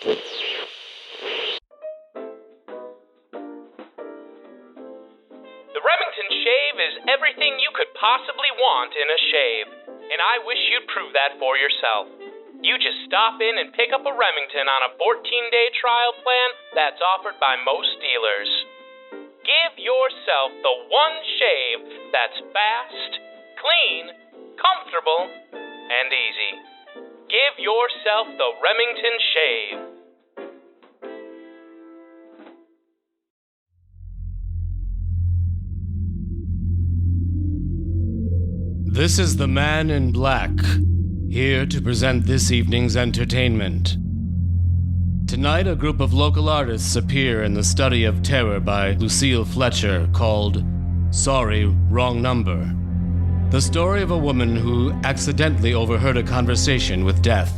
The Remington shave is everything you could possibly want in a shave, and I wish you'd prove that for yourself. You just stop in and pick up a Remington on a 14-day trial plan that's offered by most dealers. Give yourself the one shave that's fast, clean, comfortable, and easy. Give yourself the Remington shave. This is the Man in Black, here to present this evening's entertainment. Tonight, a group of local artists appear in the study of terror by Lucille Fletcher called Sorry, Wrong Number. The story of a woman who accidentally overheard a conversation with death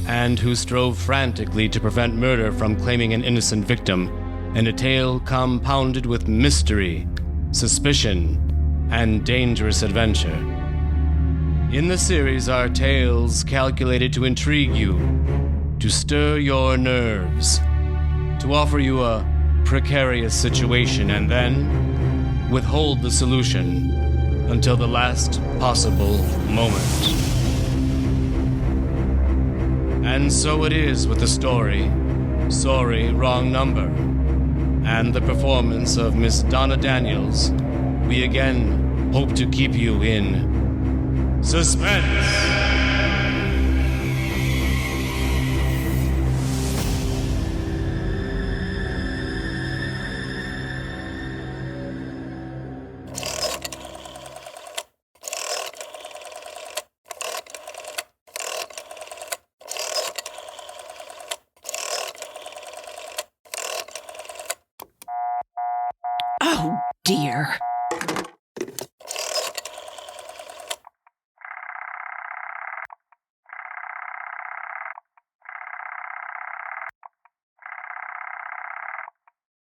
and who strove frantically to prevent murder from claiming an innocent victim, in a tale compounded with mystery, suspicion, and dangerous adventure. In the series are tales calculated to intrigue you, to stir your nerves, to offer you a precarious situation and then withhold the solution until the last possible moment. And so it is with the story, Sorry, Wrong Number, and the performance of Miss Donna Daniels. We again hope to keep you in suspense. Oh, dear.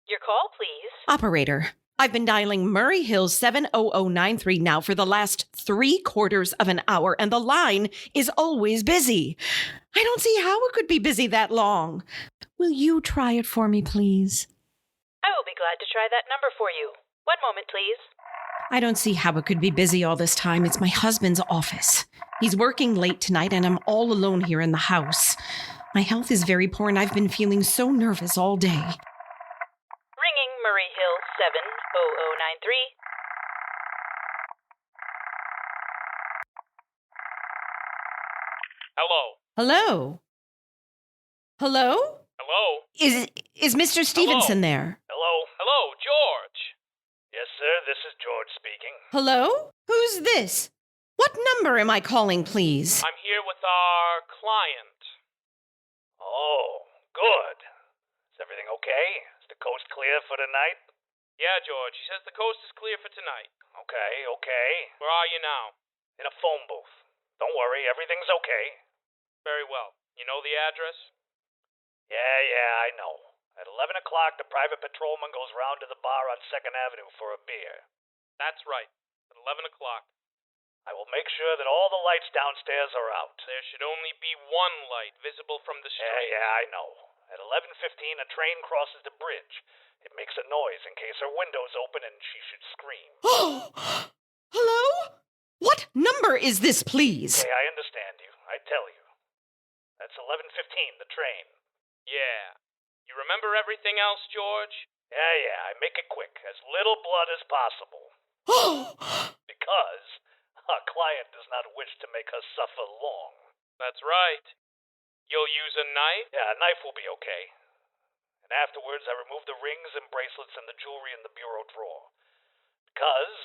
Your call, please. Operator, I've been dialing Murray Hill 70093 now for the last 3/4 of an hour, and the line is always busy. I don't see how it could be busy that long. Will you try it for me, please? I will be glad to try that number for you. One moment, please. I don't see how it could be busy all this time. It's my husband's office. He's working late tonight, and I'm all alone here in the house. My health is very poor, and I've been feeling so nervous all day. Ringing Murray Hill 70093. Hello. Hello? Hello? Hello? Is Mr. Stevenson there? Hello, George. Yes, sir, this is George speaking. Hello? Who's this? What number am I calling, please? I'm here with our client. Oh, good. Is everything okay? Is the coast clear for tonight? Yeah, George, he says the coast is clear for tonight. Okay. Where are you now? In a phone booth. Don't worry, everything's okay. Very well. You know the address? Yeah, I know. At 11 o'clock, the private patrolman goes round to the bar on 2nd Avenue for a beer. That's right. At 11 o'clock. I will make sure that all the lights downstairs are out. There should only be one light visible from the street. Yeah, I know. At 11:15, a train crosses the bridge. It makes a noise in case her window's open and she should scream. Oh! Hello? What number is this, please? Okay, I understand you. I tell you. That's 11:15, the train. Yeah. You remember everything else, George? Yeah, I make it quick. As little blood as possible. Oh! Because our client does not wish to make her suffer long. That's right. You'll use a knife? Yeah, a knife will be okay. And afterwards, I remove the rings and bracelets and the jewelry in the bureau drawer. Because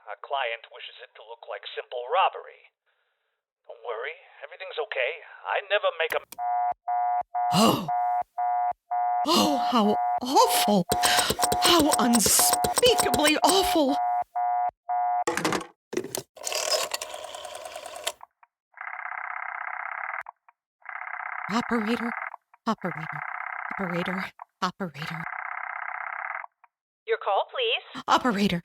our client wishes it to look like simple robbery. Don't worry, everything's okay. I never make a... Oh, how awful. How unspeakably awful. Operator. Your call, please. Operator.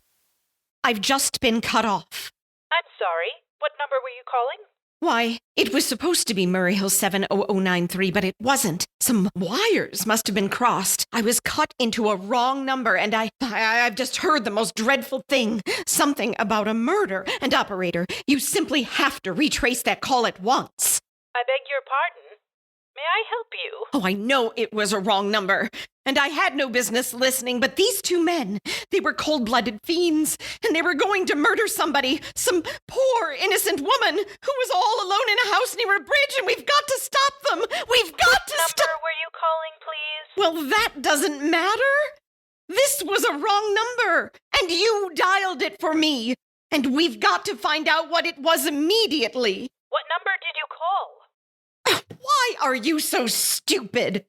I've just been cut off. I'm sorry. What number were you calling? Why, it was supposed to be Murray Hill 70093, but it wasn't. Some wires must have been crossed. I was cut into a wrong number, and I've just heard the most dreadful thing. Something about a murder. And operator, you simply have to retrace that call at once. I beg your pardon. May I help you? Oh, I know it was a wrong number, and I had no business listening, but these two men, they were cold-blooded fiends, and they were going to murder somebody, some poor, innocent woman who was all alone in a house near a bridge, and we've got to stop them! We've got to stop— What number were you calling, please? Well, that doesn't matter. This was a wrong number, and you dialed it for me, and we've got to find out what it was immediately. What number did you call? Why are you so stupid?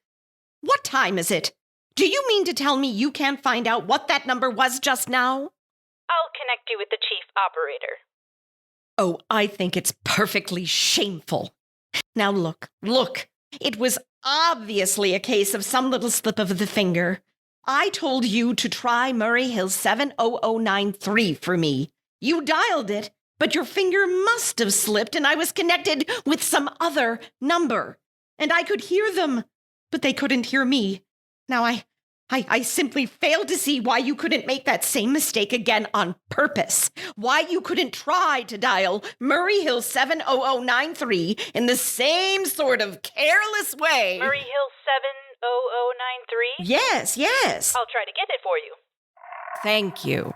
What time is it? Do you mean to tell me you can't find out what that number was just now? I'll connect you with the chief operator. Oh, I think it's perfectly shameful. Now look. It was obviously a case of some little slip of the finger. I told you to try Murray Hill 70093 for me. You dialed it, but your finger must have slipped and I was connected with some other number. And I could hear them, but they couldn't hear me. Now I simply fail to see why you couldn't make that same mistake again on purpose. Why you couldn't try to dial Murray Hill 70093 in the same sort of careless way. Murray Hill 70093? Yes. I'll try to get it for you. Thank you.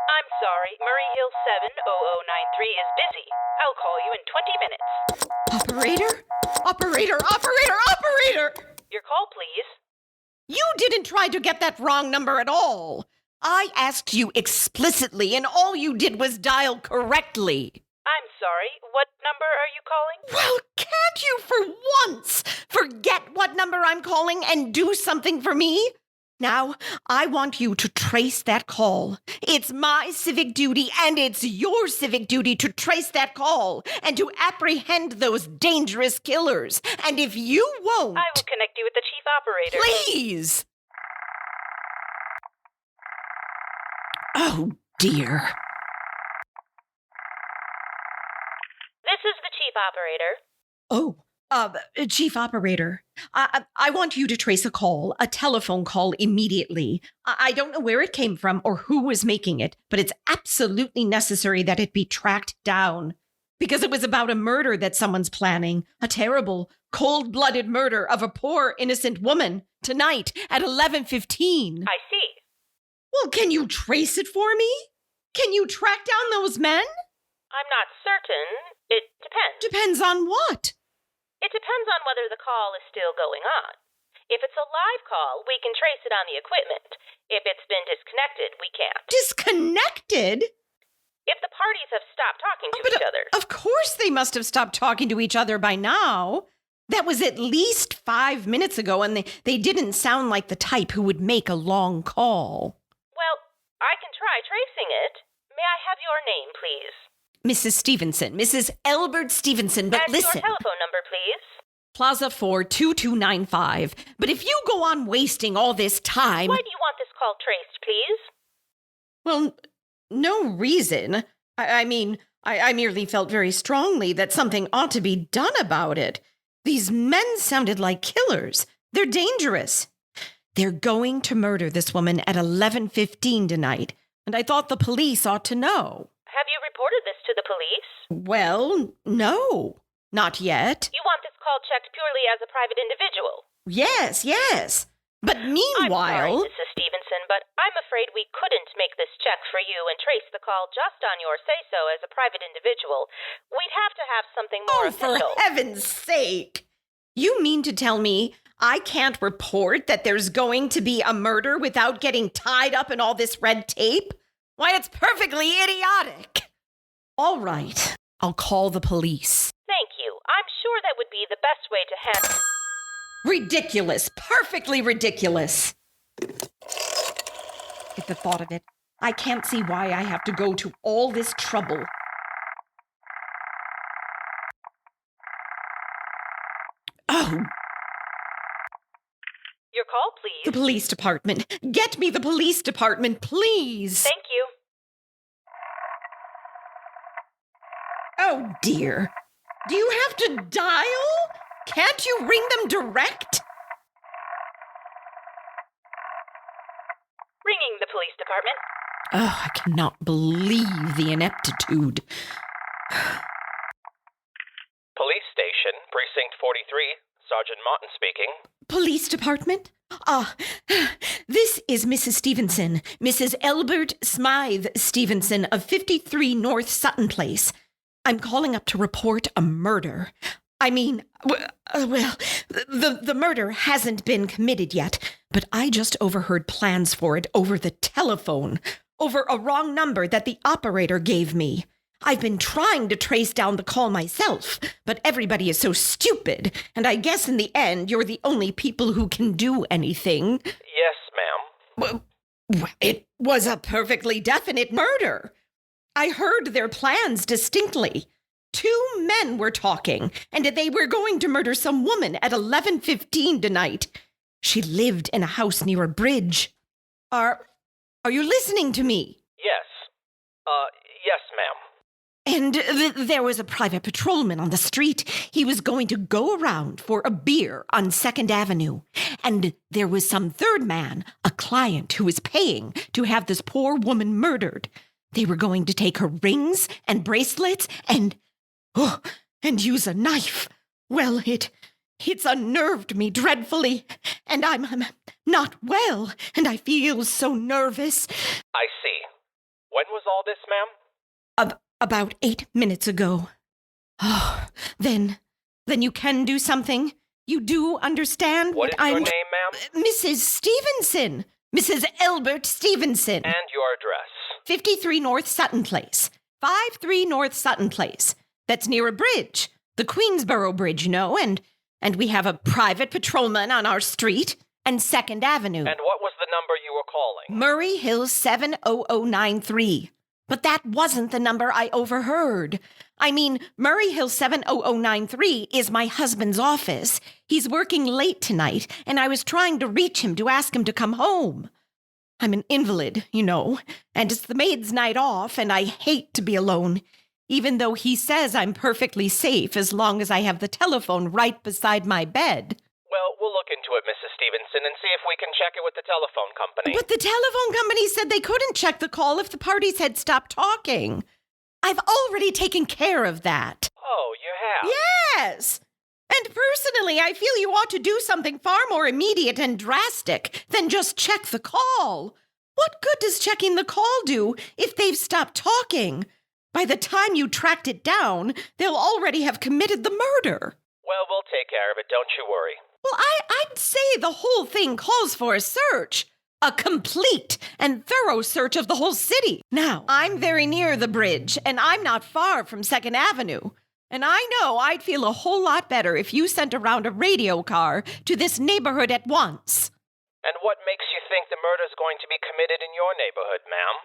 I'm sorry, Murray Hill 70093 is busy. I'll call you in 20 minutes. Operator! Your call, please. You didn't try to get that wrong number at all. I asked you explicitly, and all you did was dial correctly. I'm sorry, what number are you calling? Well, can't you for once forget what number I'm calling and do something for me? Now, I want you to trace that call. It's my civic duty, and it's your civic duty to trace that call and to apprehend those dangerous killers. And if you won't— I will connect you with the chief operator. Please! Oh, dear. This is the chief operator. Oh, Chief Operator, I want you to trace a telephone call immediately. I don't know where it came from or who was making it, but it's absolutely necessary that it be tracked down. Because it was about a murder that someone's planning. A terrible, cold-blooded murder of a poor, innocent woman tonight at 11:15. I see. Well, can you trace it for me? Can you track down those men? I'm not certain. It depends. Depends on what? It depends on whether the call is still going on. If it's a live call, we can trace it on the equipment. If it's been disconnected, we can't. Disconnected? If the parties have stopped talking to each other. Of course they must have stopped talking to each other by now. That was at least 5 minutes ago, and they didn't sound like the type who would make a long call. Well, I can try tracing it. May I have your name, please? Mrs. Stevenson, Mrs. Elbert Stevenson, but and listen. Your telephone number, please. Plaza 4 2295. But if you go on wasting all this time— Why do you want this call traced, please? Well, no reason. I mean, I merely felt very strongly that something ought to be done about it. These men sounded like killers. They're dangerous. They're going to murder this woman at 11:15 tonight, and I thought the police ought to know. Have you reported this to the police? Well, no, not yet. You want this call checked purely as a private individual? Yes. But meanwhile— I'm sorry, Mrs. Stevenson, but I'm afraid we couldn't make this check for you and trace the call just on your say-so as a private individual. We'd have to have something more official. For heaven's sake! You mean to tell me I can't report that there's going to be a murder without getting tied up in all this red tape? Why, it's perfectly idiotic. All right, I'll call the police. Thank you. I'm sure that would be the best way to handle— Ridiculous. Perfectly ridiculous. At the thought of it, I can't see why I have to go to all this trouble. Oh, your call, please? The police department. Get me the police department, please. Thank you. Oh, dear. Do you have to dial? Can't you ring them direct? Ringing the police department. Oh, I cannot believe the ineptitude. Police station, precinct 43. Sergeant Martin speaking. Police department? This is Mrs. Stevenson, Mrs. Elbert Smythe Stevenson of 53 North Sutton Place. I'm calling up to report a murder. I mean, the murder hasn't been committed yet, but I just overheard plans for it over the telephone, over a wrong number that the operator gave me. I've been trying to trace down the call myself, but everybody is so stupid, and I guess in the end, you're the only people who can do anything. Yes, ma'am. Well, it was a perfectly definite murder. I heard their plans distinctly. 2 men were talking, and they were going to murder some woman at 11:15 tonight. She lived in a house near a bridge. Are you listening to me? Yes. Yes, ma'am. And there was a private patrolman on the street. He was going to go around for a beer on 2nd Avenue. And there was some third man, a client, who was paying to have this poor woman murdered. They were going to take her rings and bracelets and use a knife. Well, it's unnerved me dreadfully. And I'm not well, and I feel so nervous. I see. When was all this, ma'am? About 8 minutes ago. Oh, then you can do something? You do understand What is your name, ma'am? Mrs. Stevenson. Mrs. Elbert Stevenson. And your address? 53 North Sutton Place. 53 North Sutton Place. That's near a bridge. The Queensboro Bridge, you know, and we have a private patrolman on our street and 2nd Avenue. And what was the number you were calling? Murray Hill 70093. But that wasn't the number I overheard. I mean, Murray Hill 70093 is my husband's office. He's working late tonight, and I was trying to reach him to ask him to come home. I'm an invalid, you know, and it's the maid's night off, and I hate to be alone, even though he says I'm perfectly safe as long as I have the telephone right beside my bed. Well, we'll look into it, Mrs. Stevenson, and see if we can check it with the telephone company. But the telephone company said they couldn't check the call if the parties had stopped talking. I've already taken care of that. Oh, you have? Yes! And personally, I feel you ought to do something far more immediate and drastic than just check the call. What good does checking the call do if they've stopped talking? By the time you tracked it down, they'll already have committed the murder. Well, we'll take care of it, don't you worry. Well, I'd say the whole thing calls for a search. A complete and thorough search of the whole city. Now, I'm very near the bridge, and I'm not far from 2nd Avenue. And I know I'd feel a whole lot better if you sent around a radio car to this neighborhood at once. And what makes you think the murder's going to be committed in your neighborhood, ma'am?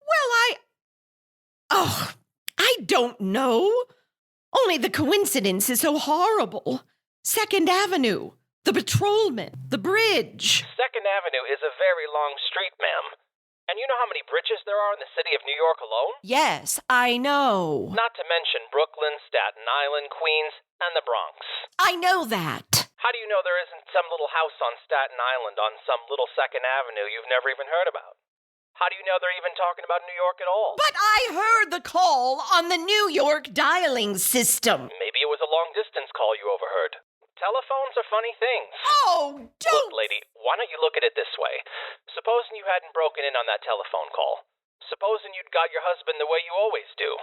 Well, I don't know. Only the coincidence is so horrible. 2nd Avenue, the patrolman, the bridge. 2nd Avenue is a very long street, ma'am. And you know how many bridges there are in the city of New York alone? Yes, I know. Not to mention Brooklyn, Staten Island, Queens, and the Bronx. I know that. How do you know there isn't some little house on Staten Island on some little 2nd Avenue you've never even heard about? How do you know they're even talking about New York at all? But I heard the call on the New York dialing system. Maybe it was a long-distance call you overheard. Telephones are funny things. Oh, don't... Look, lady, why don't you look at it this way? Supposing you hadn't broken in on that telephone call. Supposing you'd got your husband the way you always do.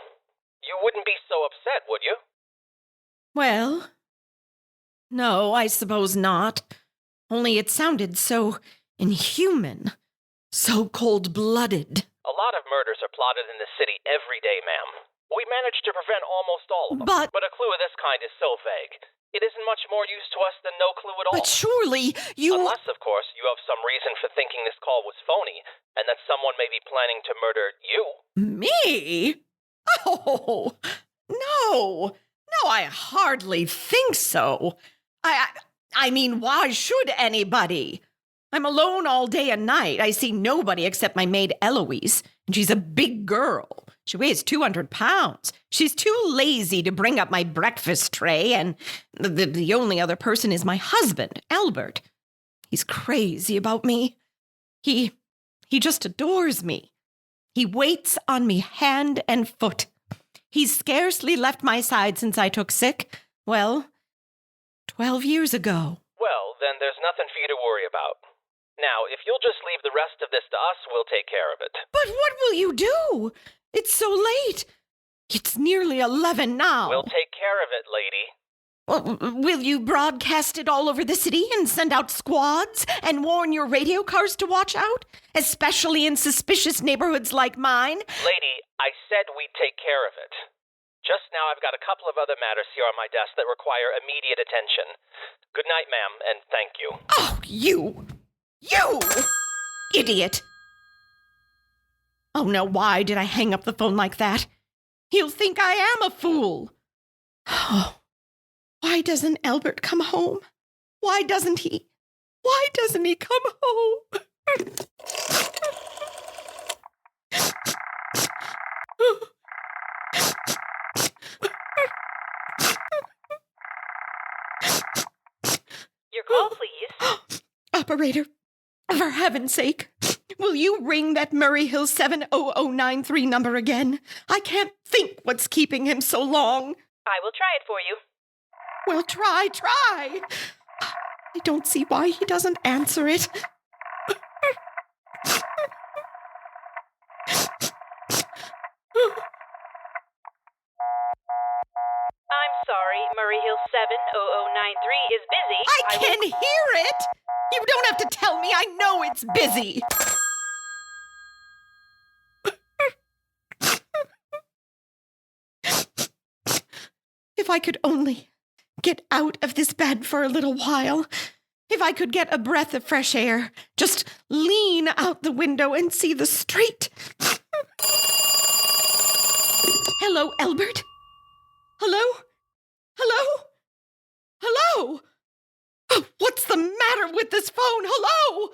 You wouldn't be so upset, would you? Well, no, I suppose not. Only it sounded so inhuman. So cold-blooded. A lot of murders are plotted in the city every day, ma'am. We managed to prevent almost all of them. But a clue of this kind is so vague. It isn't much more use to us than no clue at all. But surely you... Unless, of course, you have some reason for thinking this call was phony, and that someone may be planning to murder you. Me? Oh, no. No, I hardly think so. I mean, why should anybody? I'm alone all day and night. I see nobody except my maid Eloise, and she's a big girl. She weighs 200 pounds. She's too lazy to bring up my breakfast tray, and the only other person is my husband, Albert. He's crazy about me. He just adores me. He waits on me hand and foot. He's scarcely left my side since I took sick. Well, 12 years ago. Well, then there's nothing for you to worry about. Now, if you'll just leave the rest of this to us, we'll take care of it. But what will you do? It's so late. It's nearly 11 now. We'll take care of it, lady. Well, will you broadcast it all over the city and send out squads and warn your radio cars to watch out? Especially in suspicious neighborhoods like mine? Lady, I said we'd take care of it. Just now I've got a couple of other matters here on my desk that require immediate attention. Good night, ma'am, and thank you. Oh, you idiot. Oh, no, why did I hang up the phone like that? He'll think I am a fool. Oh, why doesn't Albert come home? Why doesn't he come home? Your call, please. Operator, for heaven's sake, will you ring that Murray Hill 70093 number again? I can't think what's keeping him so long. I will try it for you. Well, try. I don't see why he doesn't answer it. I'm sorry, Murray Hill 70093 is busy. I can hear it! You don't have to tell me, I know it's busy. If I could only get out of this bed for a little while. If I could get a breath of fresh air, just lean out the window and see the street. Hello, Albert? Hello? Oh, what's the matter with this phone? Hello?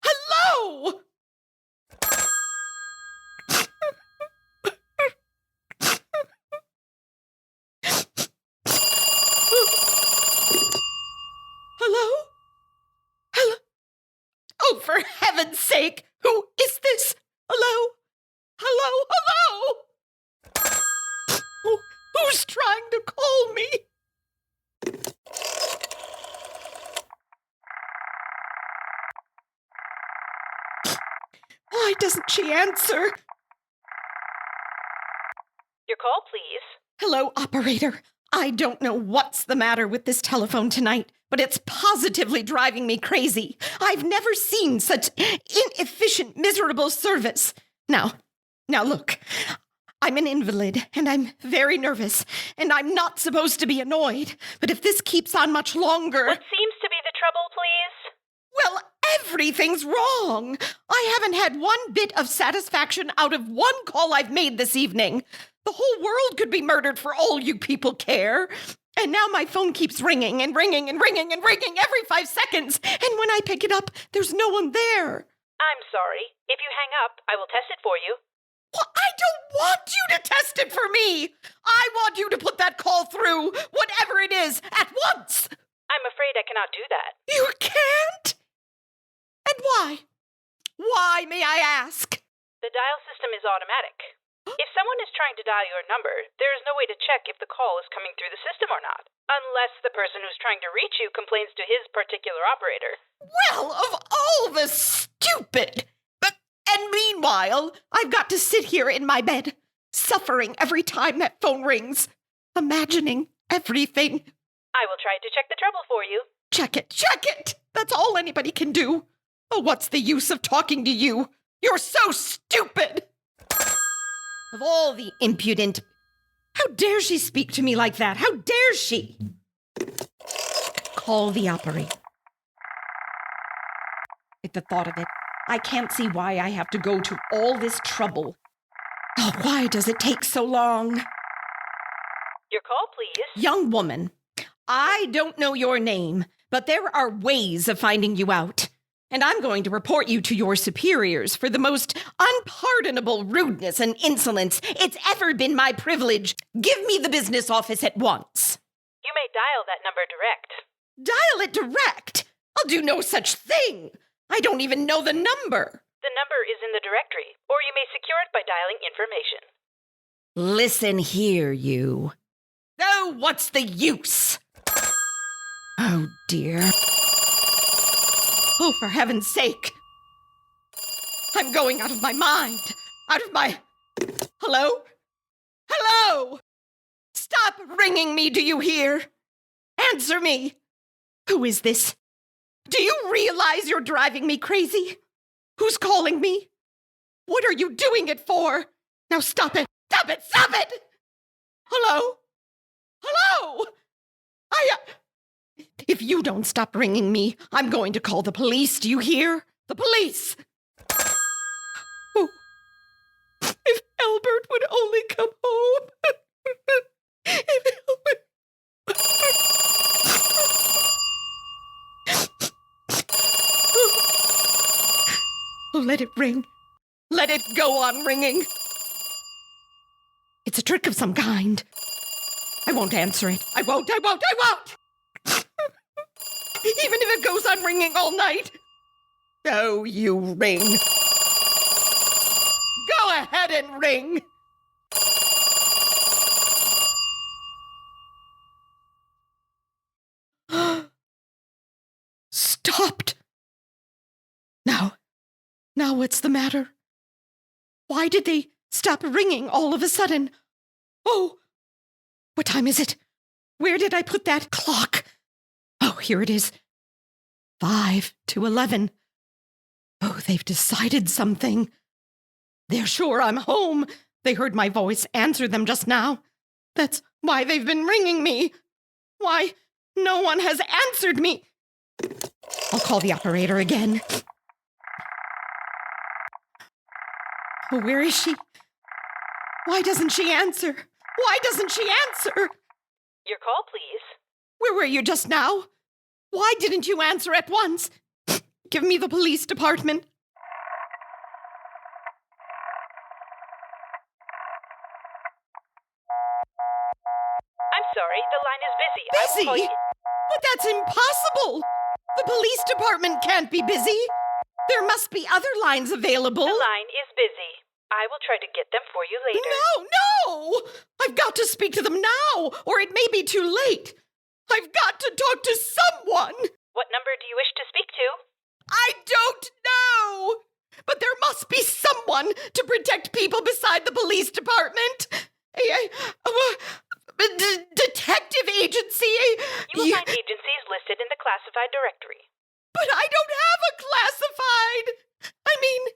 Hello? Oh, for heaven's sake, who is this? Hello? Who's trying to call me? Why doesn't she answer? Your call, please. Hello, operator. I don't know what's the matter with this telephone tonight, but it's positively driving me crazy. I've never seen such inefficient, miserable service. Now look, I'm an invalid, and I'm very nervous, and I'm not supposed to be annoyed. But if this keeps on much longer... What seems to be the trouble, please? Well, everything's wrong. I haven't had one bit of satisfaction out of one call I've made this evening. The whole world could be murdered for all you people care. And now my phone keeps ringing and ringing and ringing and ringing every 5 seconds. And when I pick it up, there's no one there. I'm sorry. If you hang up, I will test it for you. Well, I don't want you to test it for me. I want you to put that call through, whatever it is, at once. I'm afraid I cannot do that. You can't? And why? Why, may I ask? The dial system is automatic. If someone is trying to dial your number, there is no way to check if the call is coming through the system or not, unless the person who's trying to reach you complains to his particular operator. Well, of all the stupid... And meanwhile, I've got to sit here in my bed, suffering every time that phone rings, imagining everything. I will try to check the trouble for you. Check it! That's all anybody can do. Oh, what's the use of talking to you? You're so stupid! Of all the impudent... How dare she speak to me like that? How dare she? Call the operator. At the thought of it, I can't see why I have to go to all this trouble. Oh, why does it take so long? Your call, please. Young woman, I don't know your name, but there are ways of finding you out. And I'm going to report you to your superiors for the most unpardonable rudeness and insolence it's ever been my privilege. Give me the business office at once. You may dial that number direct. Dial it direct? I'll do no such thing. I don't even know the number. The number is in the directory, or you may secure it by dialing information. Listen here, you. Oh, what's the use? Oh, dear. Oh, for heaven's sake. I'm going out of my mind. Out of my... Hello? Hello? Stop ringing me, do you hear? Answer me. Who is this? Do you realize you're driving me crazy? Who's calling me? What are you doing it for? Now stop it! Stop it! Stop it! Hello? Hello? If you don't stop ringing me, I'm going to call the police. Do you hear? The police! Oh, if Albert would only come home. If Albert... Oh, let it ring. Let it go on ringing. It's a trick of some kind. I won't answer it. I won't. Even if it goes on ringing all night. Oh, you ring. Go ahead and ring. Stopped. Now what's the matter? Why did they stop ringing all of a sudden? Oh, what time is it? Where did I put that clock? Oh, here it is. 5 to 11. Oh, they've decided something. They're sure I'm home. They heard my voice answer them just now. That's why they've been ringing me. Why no one has answered me. I'll call the operator again. Oh, where is she? Why doesn't she answer? Why doesn't she answer? Your call, please. Where were you just now? Why didn't you answer at once? Give me the police department. I'm sorry, the line is busy. I will call Busy? you. But that's impossible. The police department can't be busy. There must be other lines available. The line is busy. I will try to get them for you later. No! I've got to speak to them now, or it may be too late. I've got to talk to someone. What number do you wish to speak to? I don't know. But there must be someone to protect people beside the police department. Detective agency. You will find agencies listed in the classified directory. But I don't have a classified. I mean,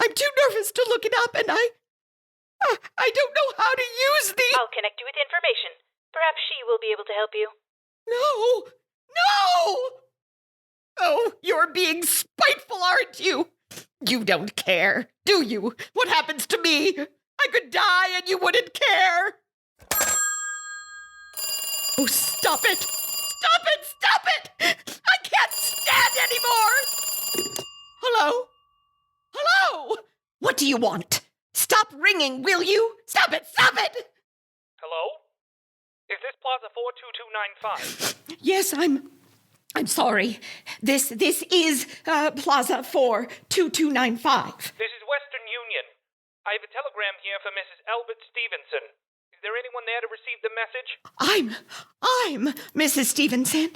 I'm too nervous to look it up, and I don't know how to use the... I'll connect you with information. Perhaps she will be able to help you. No! Oh, you're being spiteful, aren't you? You don't care, do you? What happens to me? I could die and you wouldn't care. Oh, stop it! Stop it! I can't stand anymore! Hello? What do you want? Stop ringing, will you? Stop it! Hello? Is this Plaza 42295? Yes, I'm sorry. This is Plaza 42295. This is Western Union. I have a telegram here for Mrs. Albert Stevenson. Is there anyone there to receive the message? I'm Mrs. Stevenson.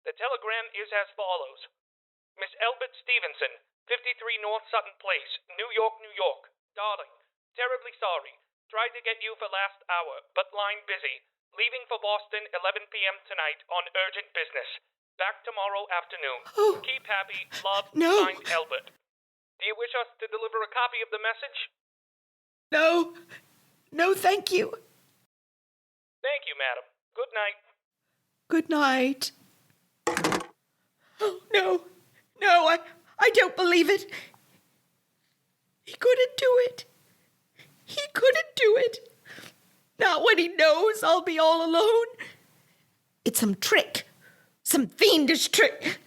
The telegram is as follows. Miss Albert Stevenson, 53 North Sutton Place, New York, New York. Darling, terribly sorry. Tried to get you for last hour, but line busy. Leaving for Boston 11 p.m. tonight on urgent business. Back tomorrow afternoon. Oh. Keep happy. Love, No. signed Albert. Do you wish us to deliver a copy of the message? No, thank you. Thank you, madam. Good night. Good night. Oh, no, I don't believe it. He couldn't do it. Not when he knows I'll be all alone. It's some trick. Some fiendish trick.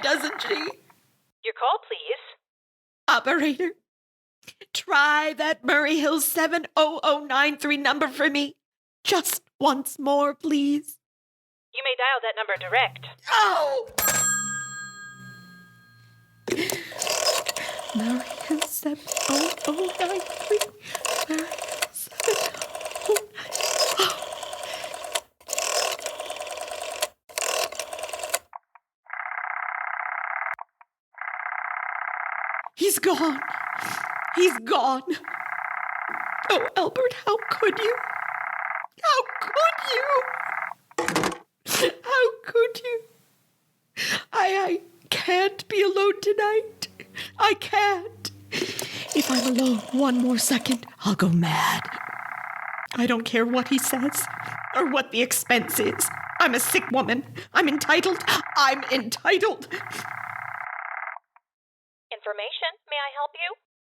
doesn't she? Your call, please. Operator, try that Murray Hill 70093 number for me. Just once more, please. You may dial that number direct. Oh! Murray Hill 70093. Murray Hill 70093. He's gone. He's gone. Oh, Albert, how could you? How could you? How could you? I can't be alone tonight. I can't. If I'm alone one more second, I'll go mad. I don't care what he says or what the expense is. I'm a sick woman. I'm entitled. I'm entitled. Information, may I help you?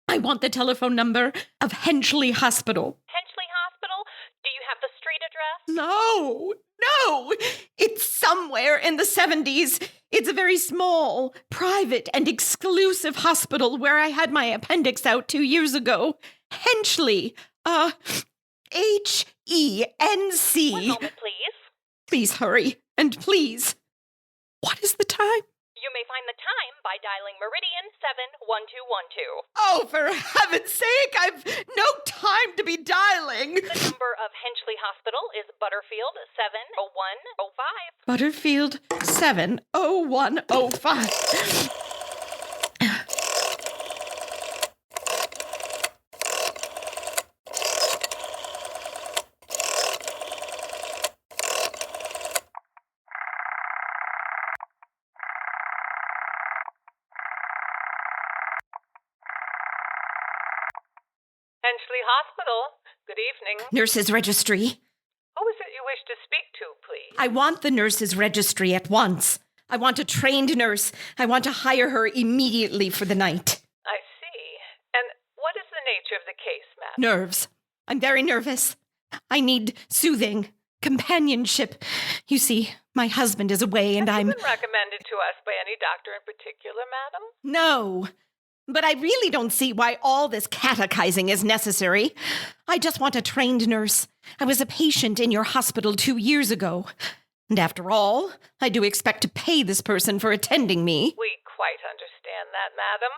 I want the telephone number of Henchley Hospital. Henchley Hospital? Do you have the street address? No. It's somewhere in the 70s. It's a very small, private, and exclusive hospital where I had my appendix out 2 years ago. Henchley. H-E-N-C. 1 moment, please. Please hurry. And please. What is the time? You may find the time by dialing Meridian 71212. Oh, for heaven's sake, I've no time to be dialing. The number of Henchley Hospital is Butterfield 70105. Butterfield 70105. Henchley Hospital. Good evening. Nurses Registry. Who is it you wish to speak to, please? I want the nurses registry at once. I want a trained nurse. I want to hire her immediately for the night. I see. And what is the nature of the case, madam? Nerves. I'm very nervous. I need soothing, companionship. You see, my husband is away and Have you been recommended to us by any doctor in particular, madam? No. But I really don't see why all this catechizing is necessary. I just want a trained nurse. I was a patient in your hospital 2 years ago. And after all, I do expect to pay this person for attending me. We quite understand that, madam.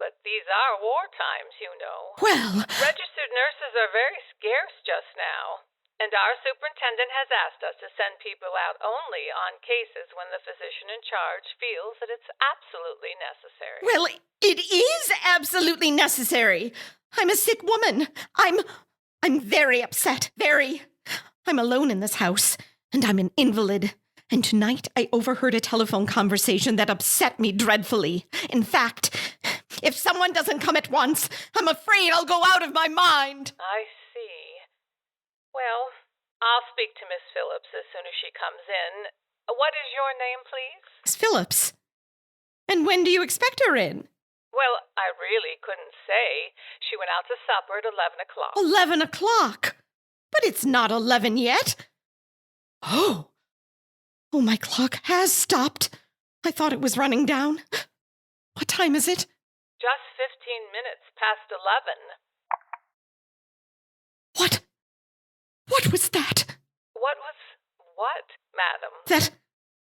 But these are war times, you know. Well, Registered nurses are very scarce just now. And our superintendent has asked us to send people out only on cases when the physician in charge feels that it's absolutely necessary. well, it is absolutely necessary. I'm a sick woman. I'm very upset. Very. I'm alone in this house, and I'm an invalid. And tonight I overheard a telephone conversation that upset me dreadfully. In fact, if someone doesn't come at once, I'm afraid I'll go out of my mind. I see. Well, I'll speak to Miss Phillips as soon as she comes in. What is your name, please? Miss Phillips. And when do you expect her in? Well, I really couldn't say. She went out to supper at 11 o'clock. 11 o'clock. But it's not 11 yet. Oh, my clock has stopped. I thought it was running down. What time is it? Just 15 minutes past 11. What was that? What, madam?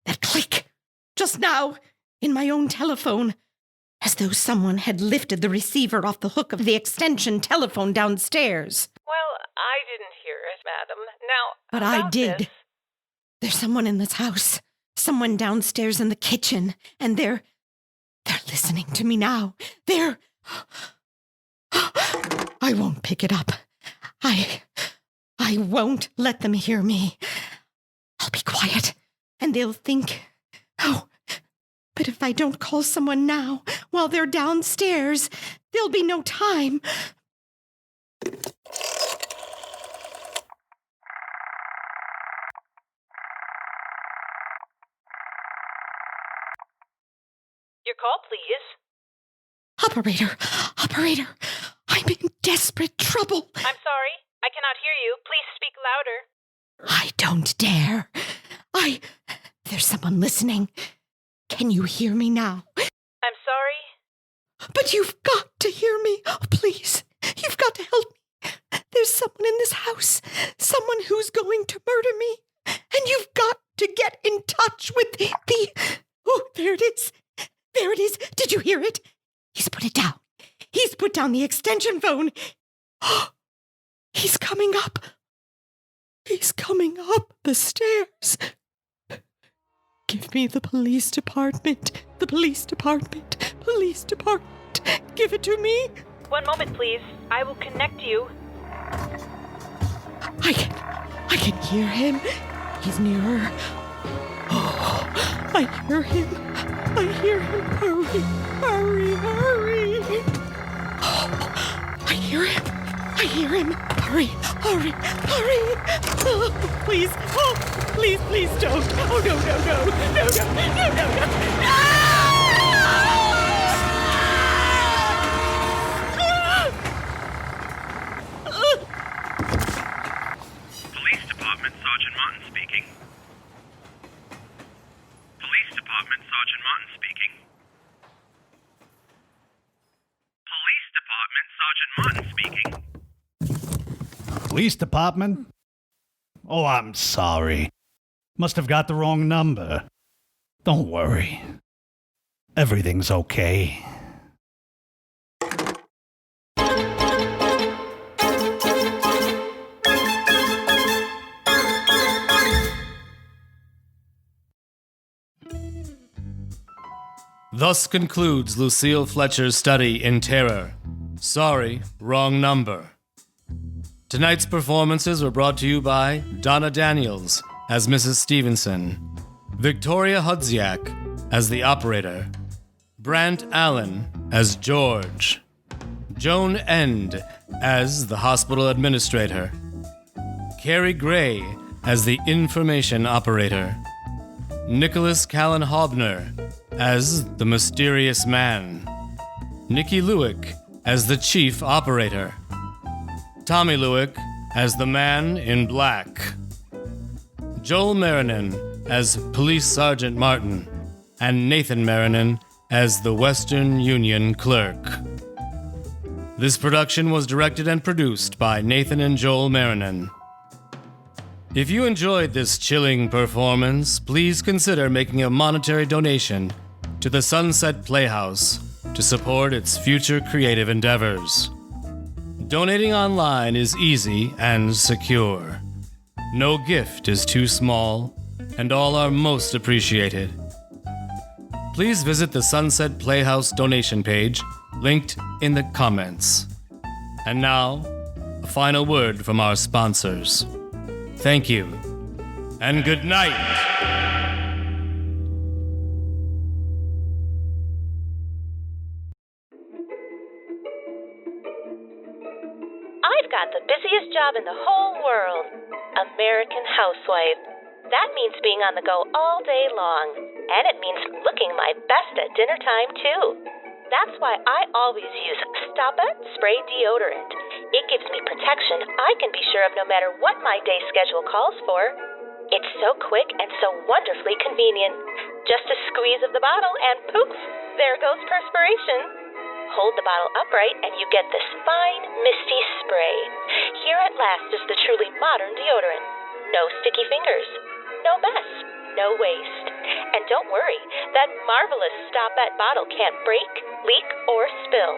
That click. Just now, in my own telephone. As though someone had lifted the receiver off the hook of the extension telephone downstairs. Well, I didn't hear it, madam. Now, But I about did. this- There's someone in this house. Someone downstairs in the kitchen. And they're listening to me now. I won't pick it up. I won't let them hear me. I'll be quiet, and they'll think, oh, but if I don't call someone now, while they're downstairs, there'll be no time. Your call, please. Operator, I'm in desperate trouble. I'm sorry. I cannot hear you. Please speak louder. I don't dare. There's someone listening. Can you hear me now? I'm sorry? But you've got to hear me. Oh, please. You've got to help me. There's someone in this house. Someone who's going to murder me. And you've got to get in touch with the... Oh, there it is. There it is. Did you hear it? He's put it down. He's put down the extension phone. Oh, he's coming up. He's coming up the stairs. Give me the police department. The police department. Police department. Give it to me. One moment, please. I will connect you. I can hear him. He's nearer. Oh, I hear him. I hear him. Hurry, hurry, hurry. Oh, I hear him. I hear him. Hurry, hurry, hurry. Oh, please. Oh, please, please don't. Oh, no, no, no. No, no, no, no, no. Ah! Police Department, Sergeant Martin speaking. Police Department, Sergeant Martin speaking. Police Department, Sergeant Martin speaking. Police department? Oh, I'm sorry. Must have got the wrong number. Don't worry. Everything's okay. Thus concludes Lucille Fletcher's study in terror. Sorry, wrong number. Tonight's performances were brought to you by Donna Daniels as Mrs. Stevenson, Victoria Hudziak as the operator, Brant Allen as George, Joan End as the hospital administrator, Carrie Gray as the information operator, Nicholas Callan Haubner as the mysterious man, Nikki Lueck as the chief operator, Tommy Lueck as the man in black, Joel Marinan as Police Sergeant Martin, and Nathan Marinan as the Western Union clerk. This production was directed and produced by Nathan and Joel Marinan. If you enjoyed this chilling performance, please consider making a monetary donation to the Sunset Playhouse to support its future creative endeavors. Donating online is easy and secure. No gift is too small, and all are most appreciated. Please visit the Sunset Playhouse donation page, linked in the comments. And now, a final word from our sponsors. Thank you, and good night. I've got the busiest job in the whole world, American housewife. That means being on the go all day long, and it means looking my best at dinner time, too. That's why I always use Stop It Spray Deodorant. It gives me protection I can be sure of no matter what my day schedule calls for. It's so quick and so wonderfully convenient. Just a squeeze of the bottle and poof, there goes perspiration. Hold the bottle upright and you get this fine, misty spray. Here at last is the truly modern deodorant. No sticky fingers, no mess, no waste. And don't worry, that marvelous Stop-At bottle can't break, leak, or spill.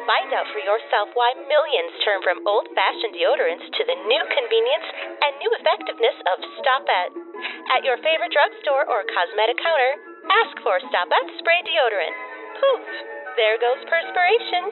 Find out for yourself why millions turn from old-fashioned deodorants to the new convenience and new effectiveness of Stop-At. At your favorite drugstore or cosmetic counter, ask for Stop-At Spray Deodorant. Poof! There goes perspiration.